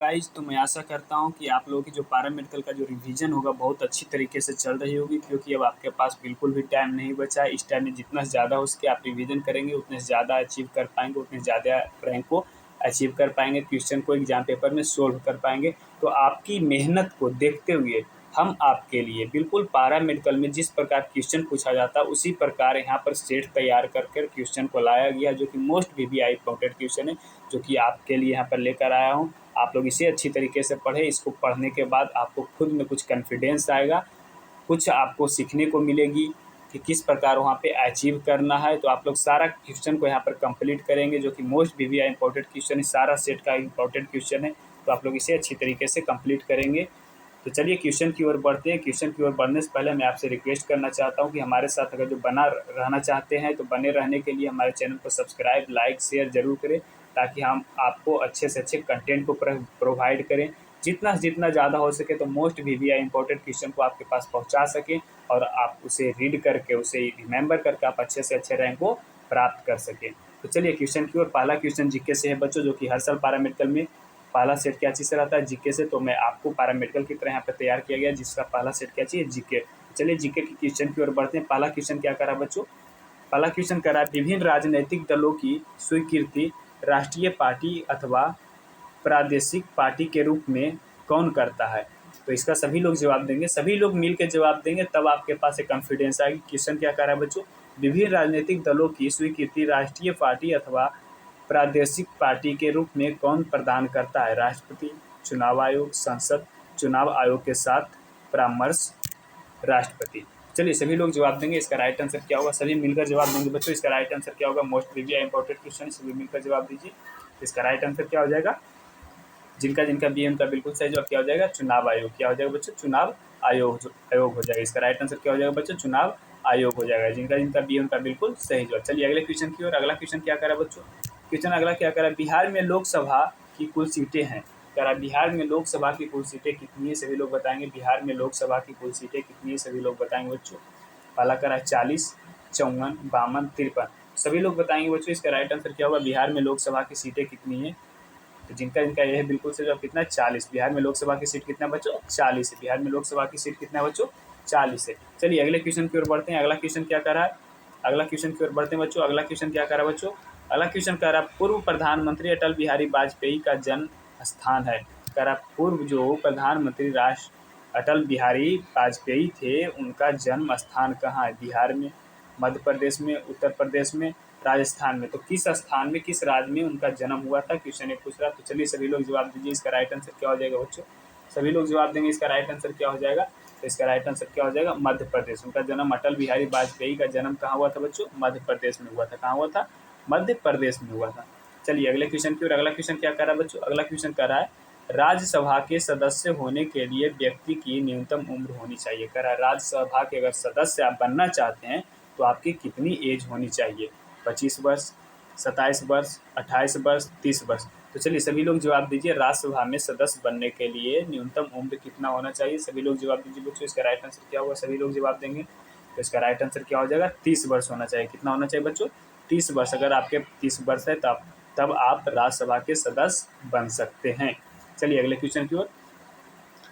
Guys, तो मैं आशा करता हूँ कि आप लोगों की जो पैरामेडिकल का जो रिवीजन होगा बहुत अच्छी तरीके से चल रही होगी, क्योंकि अब आपके पास बिल्कुल भी टाइम नहीं बचा है। इस टाइम में जितना ज़्यादा हो सके आप रिवीजन करेंगे उतने ज़्यादा अचीव कर पाएंगे, उतने ज़्यादा रैंक को अचीव कर पाएंगे, क्वेश्चन को एग्जाम पेपर में सोल्व कर पाएंगे। तो आपकी मेहनत को देखते हुए हम आपके लिए बिल्कुल पैरामेडिकल में जिस प्रकार क्वेश्चन पूछा जाता है उसी प्रकार यहाँ पर सेट तैयार कर कर क्वेश्चन को लाया गया, जो कि मोस्ट वीवीआई इंपॉर्टेंट क्वेश्चन है, जो कि आपके लिए यहाँ पर लेकर आया हूँ। आप लोग इसे अच्छी तरीके से पढ़ें। इसको पढ़ने के बाद आपको खुद में कुछ कॉन्फिडेंस आएगा, कुछ आपको सीखने को मिलेगी कि किस प्रकार वहाँ पे अचीव करना है। तो आप लोग सारा क्वेश्चन को यहाँ पर कंप्लीट करेंगे, जो कि मोस्ट वीवीआई इंपॉर्टेंट क्वेश्चन है, सारा सेट का इंपॉर्टेंट क्वेश्चन है। तो आप लोग इसे अच्छी तरीके से कंप्लीट करेंगे। तो चलिए क्वेश्चन की ओर बढ़ते हैं। क्वेश्चन की ओर बढ़ने से पहले मैं आपसे रिक्वेस्ट करना चाहता हूं कि हमारे साथ अगर जो बना रहना चाहते हैं तो बने रहने के लिए हमारे चैनल को सब्सक्राइब, लाइक, शेयर ज़रूर करें, ताकि हम आपको अच्छे से अच्छे कंटेंट को प्रोवाइड करें। जितना जितना ज़्यादा हो सके तो मोस्ट वीवीआई इंपॉर्टेंट क्वेश्चन को आपके पास पहुँचा सकें और आप उसे रीड करके, उसे रिमेंबर करके आप अच्छे से अच्छे रैंक को प्राप्त कर सकें। तो चलिए क्वेश्चन की ओर। पहला क्वेश्चन जीके से है बच्चों, जो कि हर साल पैरामेडिकल में पहला सेट क्या चीज़ से रहता है, जीके से। तो मैं आपको पैरामेडिकल की तरह यहाँ पर तैयार किया गया जिसका पहला सेट क्या चाहिए, जीके। चलिए जीके के क्वेश्चन की ओर बढ़ते हैं। पहला क्वेश्चन क्या करा बच्चों, पहला क्वेश्चन करा विभिन्न राजनीतिक दलों की स्वीकृति राष्ट्रीय पार्टी अथवा प्रादेशिक पार्टी के रूप में कौन करता है। तो इसका सभी लोग जवाब देंगे, सभी लोग मिल के जवाब देंगे, तब आपके पास एक कॉन्फिडेंस आएगी। क्वेश्चन क्या कर रहा है बच्चों, विभिन्न राजनीतिक दलों की स्वीकृति राष्ट्रीय पार्टी अथवा प्रादेशिक पार्टी के रूप में कौन प्रदान करता है। राष्ट्रपति, चुनाव आयोग, संसद, चुनाव आयोग के साथ परामर्श, राष्ट्रपति। चलिए सभी लोग जवाब देंगे। इसका राइट आंसर क्या होगा, सभी मिलकर जवाब देंगे बच्चों। इसका राइट आंसर क्या होगा, मोस्ट वीवीआई इंपॉर्टेंट क्वेश्चन, सभी मिलकर जवाब दीजिए। इसका राइट आंसर क्या हो जाएगा, जिनका जिनका बी उनका बिल्कुल सही जवाब क्या हो जाएगा, चुनाव आयोग। क्या हो जाएगा बच्चों, चुनाव आयोग हो जाएगा। इसका राइट आंसर क्या हो जाएगा बच्चों, चुनाव आयोग हो जाएगा। जिनका जिनका बी उनका बिल्कुल सही जवाब। चलिए अगले क्वेश्चन की ओर। अगला क्वेश्चन क्या करा बच्चों, क्वेश्चन अगला क्या करा, बिहार में लोकसभा की कुल सीटें हैं। करा बिहार में लोकसभा की कुल सीटें कितनी है, सभी लोग बताएंगे। बिहार में लोकसभा की कुल सीटें कितनी है, सभी लोग बताएंगे बच्चों। पहला करा 40, 54, 52, 53, सभी लोग बताएंगे बच्चों। इसका राइट आंसर क्या होगा, बिहार में लोकसभा की सीटें कितनी है। तो जिनका जिनका यह बिल्कुल से जवाब कितना है, 40। बिहार में लोकसभा की सीट कितना बच्चों, 40 है। बिहार में लोकसभा की सीट कितना है बच्चों, 40 है। चलिए अगले क्वेश्चन की ओर बढ़ते हैं। अगला क्वेश्चन क्या कर रहा है, अगला क्वेश्चन की ओर बढ़ते हैं बच्चों। अगला क्वेश्चन क्या कर रहा है बच्चों, अगला क्वेश्चन कह रहा है पूर्व प्रधानमंत्री अटल बिहारी वाजपेयी का जन्म स्थान है। कह रहा पूर्व जो प्रधानमंत्री राष्ट्र अटल बिहारी वाजपेयी थे उनका जन्म स्थान कहाँ है। बिहार में, मध्य प्रदेश में, उत्तर प्रदेश में, राजस्थान में। तो किस स्थान में, किस राज्य में उनका जन्म हुआ था, क्वेश्चन एक पूछ रहा। तो चलिए सभी लोग जवाब दीजिए। इसका राइट आंसर क्या हो जाएगा बच्चों, सभी लोग जवाब देंगे। इसका राइट आंसर क्या हो जाएगा, तो इसका राइट आंसर क्या हो जाएगा, मध्य प्रदेश। उनका जन्म, अटल बिहारी वाजपेयी का जन्म कहाँ हुआ था बच्चों, मध्य प्रदेश में हुआ था। कहाँ हुआ था, मध्य प्रदेश में हुआ था। चलिए अगले क्वेश्चन की ओर। अगला क्वेश्चन क्या कर रहा है बच्चों, अगला क्वेश्चन कर रहा है राज्यसभा के सदस्य होने के लिए व्यक्ति की न्यूनतम उम्र होनी चाहिए। कह रहा है राज्यसभा के अगर सदस्य आप बनना चाहते हैं तो आपकी कितनी एज होनी चाहिए, 25 वर्ष, 27 वर्ष, 28 वर्ष, 30 वर्ष। तो चलिए सभी लोग जवाब दीजिए, राज्यसभा में सदस्य बनने के लिए न्यूनतम उम्र कितना होना चाहिए, सभी लोग जवाब दीजिए बच्चों। इसका राइट आंसर क्या होगा, सभी लोग जवाब देंगे। तो इसका राइट आंसर क्या हो जाएगा, 30 वर्ष होना चाहिए। कितना होना चाहिए बच्चों, 30 वर्ष। अगर आपके 30 वर्ष है तब आप राज्यसभा के सदस्य बन सकते हैं। चलिए अगले क्वेश्चन की ओर।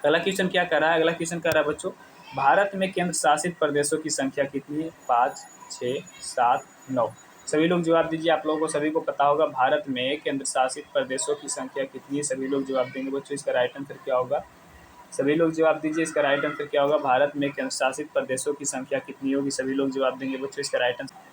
अगला क्वेश्चन क्या कर रहा है, अगला क्वेश्चन कर रहा है बच्चों भारत में केंद्र शासित प्रदेशों की संख्या कितनी है। 5, 6, 7, 9, सभी लोग जवाब दीजिए। आप लोगों को सभी को पता होगा भारत में केंद्र शासित प्रदेशों की संख्या कितनी है, सभी लोग जवाब देंगे बच्चों। इसका राइट आंसर क्या होगा, सभी लोग जवाब दीजिए। इसका राइट आंसर क्या होगा, भारत में केंद्र शासित प्रदेशों की संख्या कितनी होगी, सभी लोग जवाब देंगे बच्चों। इसका राइट आंसर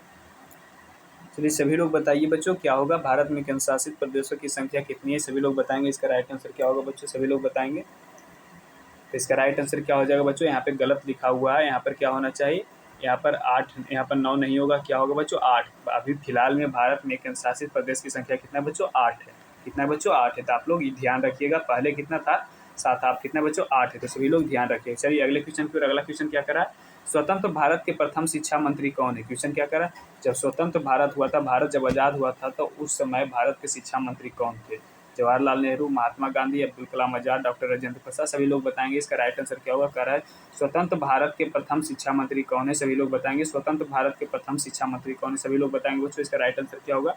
चलिए सभी लोग बताइए बच्चों, क्या होगा, भारत में केंद्र शासित प्रदेशों की संख्या कितनी है, सभी लोग बताएंगे। इसका राइट आंसर क्या होगा बच्चों, सभी लोग बताएंगे। तो इसका राइट आंसर क्या हो जाएगा बच्चों, यहाँ पे गलत लिखा हुआ है, यहाँ पर क्या होना चाहिए, यहाँ पर 8, यहाँ पर 9 नहीं होगा, क्या होगा बच्चों, 8। अभी फिलहाल में भारत में केंद्र शासित प्रदेश की संख्या कितना बच्चों, 8 है। कितना बच्चों, 8 है। तो आप लोग ध्यान रखिएगा, पहले कितना था, 7, आप कितना बच्चों, 8 है। तो सभी लोग ध्यान रखिएगा। चलिए अगले क्वेश्चन की ओर। अगला क्वेश्चन क्या करा है, स्वतंत्र भारत के प्रथम शिक्षा मंत्री कौन है। क्वेश्चन क्या करा, जब स्वतंत्र भारत हुआ था, भारत जब आज़ाद हुआ था, तो उस समय भारत के शिक्षा मंत्री कौन थे। जवाहरलाल नेहरू, महात्मा गांधी, अब्दुल कलाम आजाद, डॉक्टर राजेंद्र प्रसाद, सभी लोग बताएंगे। इसका राइट आंसर क्या होगा, कह रहा है स्वतंत्र भारत के प्रथम शिक्षा मंत्री कौन है, सभी लोग बताएंगे। स्वतंत्र भारत के प्रथम शिक्षा मंत्री कौन है, सभी लोग बताएंगे बच्चों। इसका राइट आंसर क्या होगा,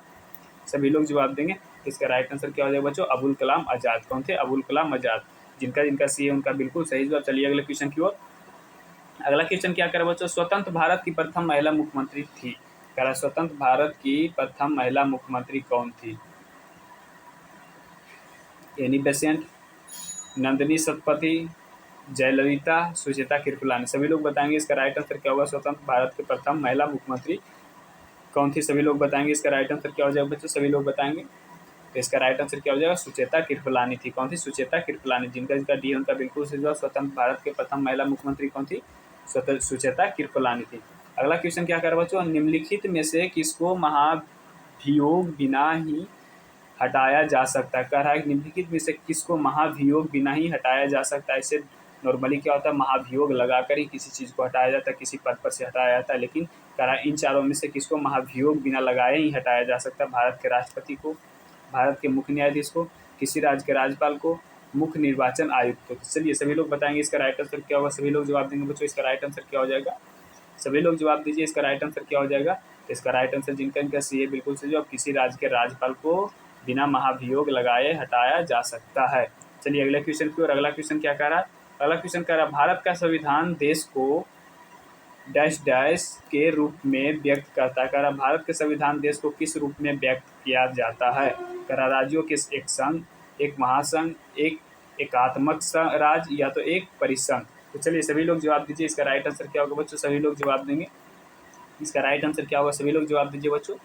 सभी लोग जवाब देंगे। इसका राइट आंसर क्या हो जाएगा बच्चों? अबुल कलाम आज़ाद। कौन थे? अबुल कलाम आज़ाद। जिनका जिनका सी है उनका बिल्कुल सही जवाब। चलिए अगले क्वेश्चन की ओर। अगला क्वेश्चन क्या करे बच्चों? स्वतंत्र भारत की प्रथम महिला मुख्यमंत्री थी। कह रहा स्वतंत्र भारत की प्रथम महिला मुख्यमंत्री कौन थी? Annie Besant, Nandini Satpathy, Jayalalithaa, Sucheta Kripalani. सभी लोग बताएंगे इसका राइट आंसर क्या होगा? स्वतंत्र भारत के प्रथम महिला मुख्यमंत्री कौन थी? सभी लोग बताएंगे इसका राइट आंसर क्या हो जाएगा बच्चों? सभी लोग बताएंगे। तो इसका राइट आंसर क्या हो जाएगा? सुचेता कृपलानी थी। कौन थी? सुचेता कृपलानी। जिनका जिनका डी है उनका बिल्कुल सही जवाब। स्वतंत्र भारत के प्रथम महिला मुख्यमंत्री कौन थी? सुचेता कृपलानी थी। अगला क्वेश्चन क्या कर बच्चों? निम्नलिखित में से किसको महाभियोग बिना ही हटाया जा सकता है? कह रहा है निम्नलिखित में से किसको महाभियोग बिना ही हटाया जा सकता है? इससे नॉर्मली क्या होता है? महाभियोग लगाकर ही किसी चीज़ को हटाया जाता है, किसी पद पर से हटाया जाता है। लेकिन कह रहा है इन चारों में से किसको महाभियोग बिना लगाए ही हटाया जा सकता है? भारत के राष्ट्रपति को, भारत के मुख्य न्यायाधीश को, किसी राज्य के राज्यपाल को, मुख्य निर्वाचन आयुक्त को। चलिए सभी लोग बताएंगे इसका राइट आंसर क्या होगा? सभी लोग जवाब देंगे बच्चों। इसका राइट आंसर क्या हो जाएगा? सभी लोग जवाब दीजिए। इसका राइट आंसर क्या हो जाएगा? इसका राइट आंसर जिनका इनका सी है बिल्कुल सही जवाब। किसी राज्य के राज्यपाल को बिना महाभियोग लगाए हटाया जा सकता है। चलिए अगले क्वेश्चन की ओर। अगला क्वेश्चन क्या कह रहा है? अगला क्वेश्चन कह रहा है भारत का संविधान देश को डैश डैश के रूप में व्यक्त करता है। कह रहा भारत के संविधान देश को किस रूप में व्यक्त किया जाता है? कह रहा राज्यों के एक संघ, एक महासंघ, एक एकात्मक राज्य या तो एक परिसंघ। तो चलिए सभी लोग जवाब दीजिए। इसका राइट आंसर क्या होगा बच्चों? सभी लोग जवाब देंगे। इसका राइट आंसर क्या होगा? सभी लोग जवाब दीजिए बच्चों।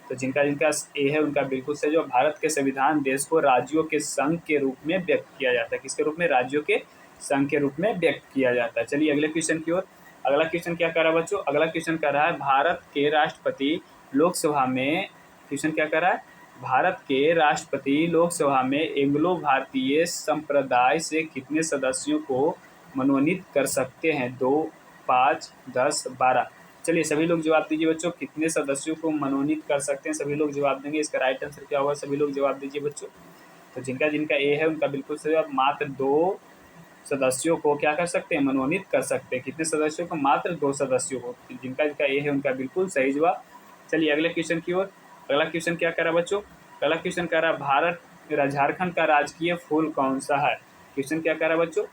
तो जिनका जिनका ए है उनका बिल्कुल सही जवाब। भारत के संविधान देश को राज्यों के संघ के रूप में व्यक्त किया जाता है। किसके रूप में? राज्यों के संघ के रूप में व्यक्त किया जाता है। चलिए अगले क्वेश्चन की ओर। अगला क्वेश्चन क्या कर रहा है बच्चों? अगला क्वेश्चन कर रहा है भारत के राष्ट्रपति लोकसभा में, क्वेश्चन क्या कर रहा है? भारत के राष्ट्रपति लोकसभा में एंग्लो भारतीय संप्रदाय से कितने सदस्यों को मनोनीत कर सकते हैं? 2, 5, 10, 12। चलिए सभी लोग जवाब दीजिए बच्चों। कितने सदस्यों को मनोनीत कर सकते हैं? सभी लोग जवाब देंगे। इसका राइट आंसर क्या होगा? सभी लोग जवाब दीजिए बच्चों। तो जिनका जिनका ए है उनका बिल्कुल सही जवाब। मात्र 2 सदस्यों को क्या कर सकते हैं? मनोनीत कर सकते हैं। कितने सदस्यों को? मात्र 2 सदस्यों को। जिनका जिनका ए है उनका बिल्कुल सही जवाब। चलिए अगले क्वेश्चन की ओर। अगला क्वेश्चन क्या कर रहा है बच्चों? अगला क्वेश्चन कर रहा है झारखंड का राजकीय फूल कौन सा है? क्वेश्चन क्या कर रहा है बच्चों?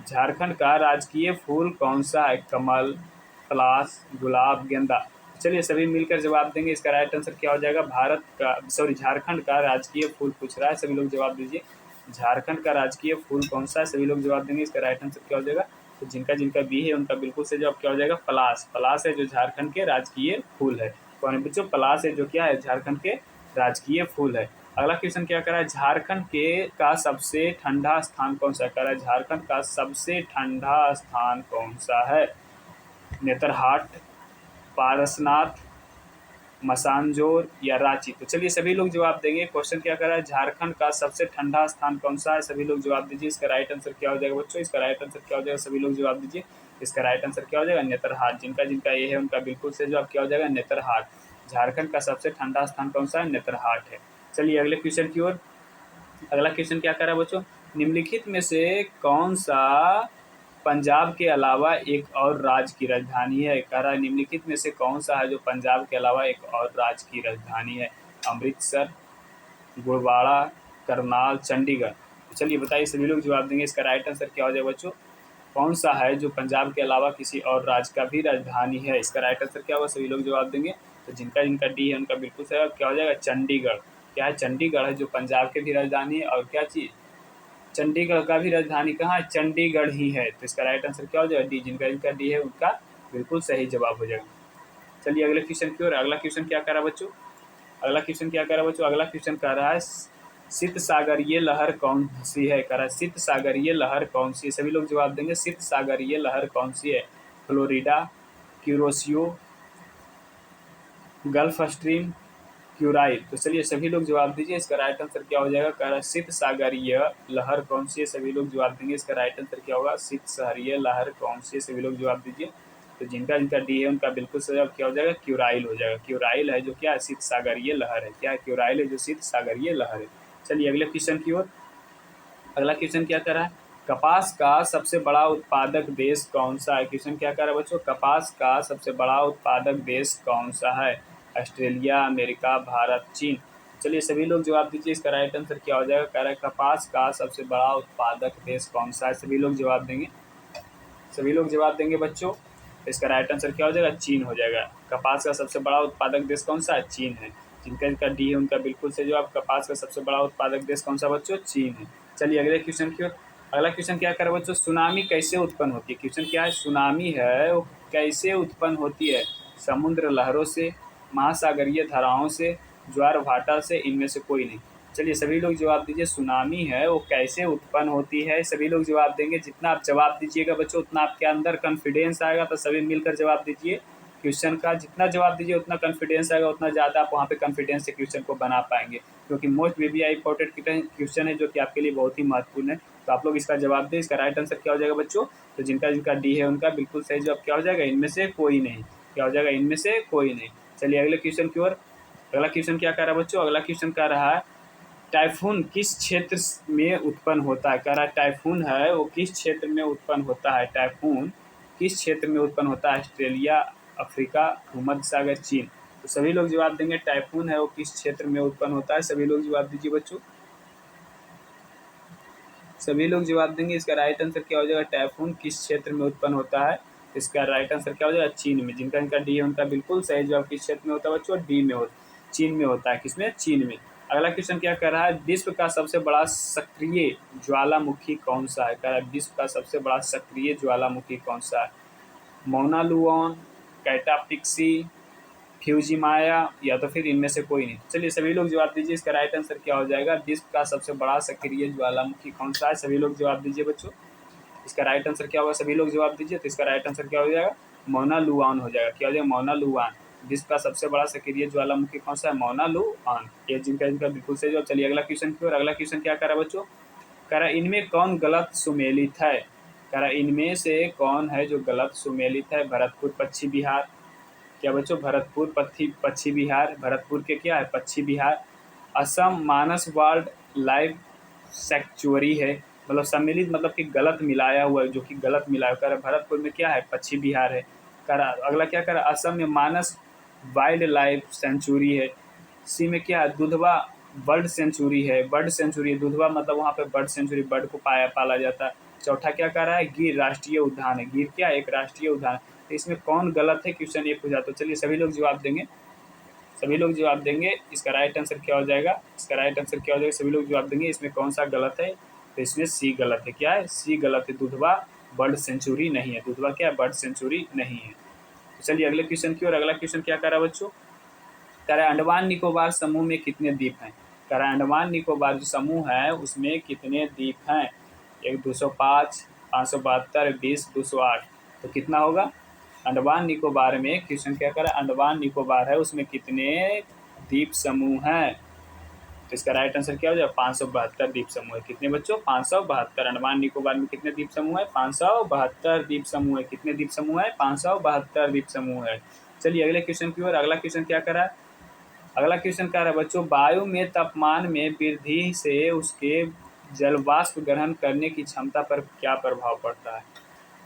झारखंड का राजकीय फूल कौन सा है? कमल, पलाश, गुलाब, गेंदा। चलिए सभी मिलकर जवाब देंगे। इसका राइट आंसर क्या हो जाएगा? झारखंड का राजकीय फूल पूछ रहा है। सभी लोग जवाब दीजिए। झारखंड का राजकीय फूल कौन सा है? सभी लोग जवाब देंगे। इसका राइट आंसर क्या हो जाएगा? तो जिनका जिनका बी है उनका बिल्कुल से जवाब क्या हो जाएगा? पलाश। पलाश है जो झारखंड के राजकीय फूल है। कौन है बच्चों? पलाश है जो क्या है? झारखंड के राजकीय फूल है। अगला क्वेश्चन क्या कर रहा है? झारखंड के का सबसे ठंडा स्थान कौन सा? कह रहा है झारखंड का सबसे ठंडा स्थान कौन सा है? नेतरहाट, पारसनाथ, मसानजोर या रांची। तो चलिए सभी लोग जवाब देंगे। क्वेश्चन क्या कर रहा है? झारखंड का सबसे ठंडा स्थान कौन सा है? सभी लोग जवाब दीजिए। इसका राइट आंसर क्या हो जाएगा बच्चों? इसका राइट आंसर क्या हो जाएगा? सभी लोग जवाब दीजिए। इसका राइट आंसर क्या हो जाएगा? नेतरहाट। जिनका जिनका ये है उनका बिल्कुल से जवाब क्या हो जाएगा? नेतरहाट। झारखंड का सबसे ठंडा स्थान कौन सा है? नेतरहाट है। चलिए अगले क्वेश्चन की ओर। अगला क्वेश्चन क्या कर रहा है बच्चों? निम्नलिखित में से कौन सा पंजाब के अलावा एक और राज्य की राजधानी है? कह रहा है निम्नलिखित में से कौन सा है जो पंजाब के अलावा एक और राज्य की राजधानी है? अमृतसर, गुरुवाड़ा, करनाल, चंडीगढ़। तो चलिए बताइए सभी लोग जवाब देंगे। इसका राइट आंसर क्या हो जाएगा बच्चों? कौन सा है जो पंजाब के अलावा किसी और राज्य का भी राजधानी है? इसका राइट आंसर क्या होगा? सभी लोग जवाब देंगे। तो जिनका जिनका डी है उनका बिल्कुल सही क्या हो जाएगा? चंडीगढ़। क्या है? चंडीगढ़ है जो पंजाब के भी राजधानी है। और क्या चीज़? चंडीगढ़ का भी राजधानी कहाँ है? चंडीगढ़ ही है। तो इसका राइट आंसर क्या हो जाएगा? डी। जिनका जिनका डी है उनका बिल्कुल सही जवाब हो जाएगा। चलिए अगले क्वेश्चन की ओर। अगला क्वेश्चन क्या कर रहा है बच्चों? अगला क्वेश्चन क्या कर रहा है बच्चों? अगला क्वेश्चन कर रहा है शीत सागरीय लहर कौन सी है? कह रहा है शीत सागरीय लहर कौन सी है? सभी लोग जवाब देंगे। शीत सागरीय लहर कौन सी है? Florida, Kuroshio, Gulf Stream, Kuril. तो चलिए सभी लोग जवाब दीजिए। इसका राइट आंसर क्या हो जाएगा? कह रहा है शीत सागरीय लहर कौन सी है? सभी लोग जवाब देंगे। इसका राइट आंसर क्या होगा? शीत सागरीय लहर कौन सी है? सभी लोग जवाब दीजिए। तो जिनका जिनका डी है उनका बिल्कुल सही जवाब क्या हो जाएगा? क्यूराइल हो जाएगा। क्यूराइल है जो क्या है? शीत सागरीय लहर है। क्या है? क्यूराइल है जो शीत सागरीय लहर है। चलिए अगले क्वेश्चन की ओर। अगला क्वेश्चन क्या कर रहा है? कपास का सबसे बड़ा उत्पादक देश कौन सा है? क्वेश्चन क्या कर रहा है बच्चों? कपास का सबसे बड़ा उत्पादक देश कौन सा है? ऑस्ट्रेलिया, अमेरिका, भारत, चीन। चलिए सभी लोग जवाब दीजिए, इसका राइट आंसर क्या हो जाएगा। कह रहा है कपास का सबसे बड़ा उत्पादक देश कौन सा है। सभी लोग जवाब देंगे, सभी लोग जवाब देंगे बच्चों। इसका राइट आंसर क्या हो जाएगा, चीन हो जाएगा। कपास का सबसे बड़ा उत्पादक देश कौन सा है, चीन है। जिनका जिनका डी है उनका बिल्कुल सही जवाब। कपास का सबसे बड़ा उत्पादक देश कौन सा बच्चों, चीन है। चलिए अगले क्वेश्चन की ओर। अगला क्वेश्चन क्या कर बच्चों, सुनामी कैसे उत्पन्न होती है। क्वेश्चन क्या है, सुनामी है वो कैसे उत्पन्न होती है। समुद्र लहरों से, महासागरीय धाराओं से, ज्वार भाटा से, इनमें से कोई नहीं। चलिए सभी लोग जवाब दीजिए, सुनामी है वो कैसे उत्पन्न होती है। सभी लोग जवाब देंगे। जितना आप जवाब दीजिएगा बच्चों उतना आपके अंदर कॉन्फिडेंस आएगा। तो सभी मिलकर जवाब दीजिए क्वेश्चन का। जितना जवाब दीजिए उतना कॉन्फिडेंस आएगा, उतना ज़्यादा आप वहाँ पे कॉन्फिडेंस से क्वेश्चन को बना पाएंगे। क्योंकि मोस्ट वीवीआई इंपॉर्टेंट क्वेश्चन है जो कि आपके लिए बहुत ही महत्वपूर्ण है। तो आप लोग इसका जवाब दें। इसका राइट आंसर क्या हो जाएगा बच्चों, तो जिनका जिनका डी है उनका बिल्कुल सही जवाब क्या हो जाएगा, इनमें से कोई नहीं। क्या हो जाएगा, इनमें से कोई नहीं। चलिए अगले क्वेश्चन की ओर। अगला क्वेश्चन क्या कर रहा है बच्चों, अगला क्वेश्चन कर रहा है टाइफून किस क्षेत्र में उत्पन्न होता है। कह रहा है टाइफून है वो किस क्षेत्र में उत्पन्न होता है। टाइफून किस क्षेत्र में उत्पन्न होता है, ऑस्ट्रेलिया, अफ्रीका, भूमध्य सागर, चीन। तो सभी लोग जवाब देंगे टाइफून है वो किस क्षेत्र में उत्पन्न होता है। सभी लोग जवाब दीजिए बच्चों, सभी लोग जवाब देंगे। इसका राइट आंसर क्या हो जाएगा, टाइफून किस क्षेत्र में उत्पन्न होता है। इसका राइट आंसर क्या हो जाएगा, चीन में। जिनका जिनका डी है उनका बिल्कुल सही जवाब किस क्षेत्र में होता है बच्चों, डी में होता, चीन में होता है। किसमें, चीन में। अगला क्वेश्चन क्या कर रहा है, विश्व का सबसे बड़ा सक्रिय ज्वालामुखी कौन सा है। कह रहा है विश्व का सबसे बड़ा सक्रिय ज्वालामुखी कौन सा है। मौना लुआन, कैटापिक्सी, फ्यूजिमाया, या तो फिर इनमें से कोई नहीं। चलिए सभी लोग जवाब दीजिए, इसका राइट आंसर क्या हो जाएगा। विश्व का सबसे बड़ा सक्रिय ज्वालामुखी कौन सा है। सभी लोग जवाब दीजिए बच्चों, इसका राइट आंसर क्या होगा। सभी लोग जवाब दीजिए। तो इसका राइट आंसर क्या हो जाएगा, मौना लुआन हो जाएगा। क्या हो जाएगा, मौना लुआन। विश्व का सबसे बड़ा सक्रिय ज्वालामुखी कौन सा है, मौना लुआन। ये जिनका जिनका बिल्कुल सही जवाब। चलिए अगला क्वेश्चन की ओर। अगला क्वेश्चन क्या कर रहा है बच्चों, कह रहा है इनमें कौन गलत सुमेलित है। कह रहा है इनमें से कौन है जो गलत सुमेलित है। भरतपुर, पश्चिम बिहार। क्या बच्चों, भरतपुर पश्चिम बिहार। भरतपुर के क्या है, पश्चिम बिहार। असम मानस वाइल्ड लाइफ सेंचुरी है। मतलब सम्मिलित मतलब कि गलत मिलाया हुआ है, जो कि गलत मिलाया कर भरतपुर में क्या है, पश्चिम बिहार है। कर अगला क्या कर, असम में मानस वाइल्ड लाइफ सेंचुरी है। सी में क्या है, दुधवा बर्ड सेंचुरी है। बर्ड सेंचुरी, दुधवा मतलब वहाँ पे बर्ड सेंचुरी, बर्ड को पाला जाता है। चौथा क्या कर रहा है, गिर राष्ट्रीय उद्यान है। गिर क्या है, एक राष्ट्रीय उद्यान। तो इसमें कौन गलत है, क्वेश्चन ये पूछा। तो चलिए सभी लोग जवाब देंगे, सभी लोग जवाब देंगे। इसका राइट आंसर क्या हो जाएगा, इसका राइट आंसर क्या हो जाएगा। सभी लोग जवाब देंगे इसमें कौन सा गलत है। तो इसमें सी गलत है। क्या है, सी गलत है। दुधवा बर्ड सेंचुरी नहीं है। दुधवा क्या है, बर्ड सेंचुरी नहीं है। तो चलिए अगले क्वेश्चन की ओर। अगला क्वेश्चन क्या कर रहा है बच्चों, कह रहा है अंडमान निकोबार समूह में कितने द्वीप हैं। कह रहा है अंडमान निकोबार जो समूह है उसमें कितने द्वीप हैं। एक 205, 572, 20, 208। तो कितना होगा, अंडमान निकोबार में क्वेश्चन क्या कर रहा है, अंडमान निकोबार है उसमें कितने द्वीप समूह हैं। तो इसका राइट आंसर क्या हो जाएगा, 572 द्वीप समूह है। कितने बच्चों, 572। अंडमान निकोबार में कितने द्वीप समूह है, 572 द्वीप समूह है। कितने द्वीप समूह है, 572 द्वीप समूह है। चलिए अगले क्वेश्चन की ओर। अगला क्वेश्चन क्या कर रहा है, अगला क्वेश्चन क्या है बच्चों, वायु में तापमान में वृद्धि से उसके जल वाष्प ग्रहण करने की क्षमता पर क्या प्रभाव पड़ता है।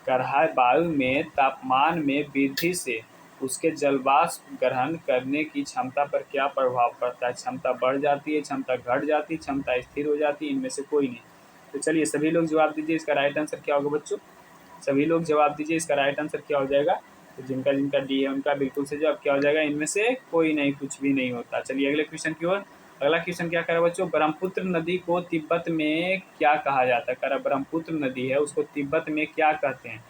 कह रहा है वायु में तापमान में वृद्धि से उसके जल वाष्प ग्रहण करने की क्षमता पर क्या प्रभाव पड़ता है। क्षमता बढ़ जाती है, क्षमता घट जाती है, क्षमता स्थिर हो जाती है, इनमें से कोई नहीं। तो चलिए सभी लोग जवाब दीजिए, इसका राइट आंसर क्या होगा बच्चों। सभी लोग जवाब दीजिए, इसका राइट आंसर क्या हो जाएगा। तो जिनका जिनका डी है उनका बिल्कुल से जवाब क्या हो जाएगा, इनमें से कोई नहीं, कुछ भी नहीं होता। चलिए अगले क्वेश्चन की ओर। अगला क्वेश्चन क्या करा बच्चों, ब्रह्मपुत्र नदी को तिब्बत में क्या कहा जाता है। करा ब्रह्मपुत्र नदी है उसको तिब्बत में क्या कहते हैं।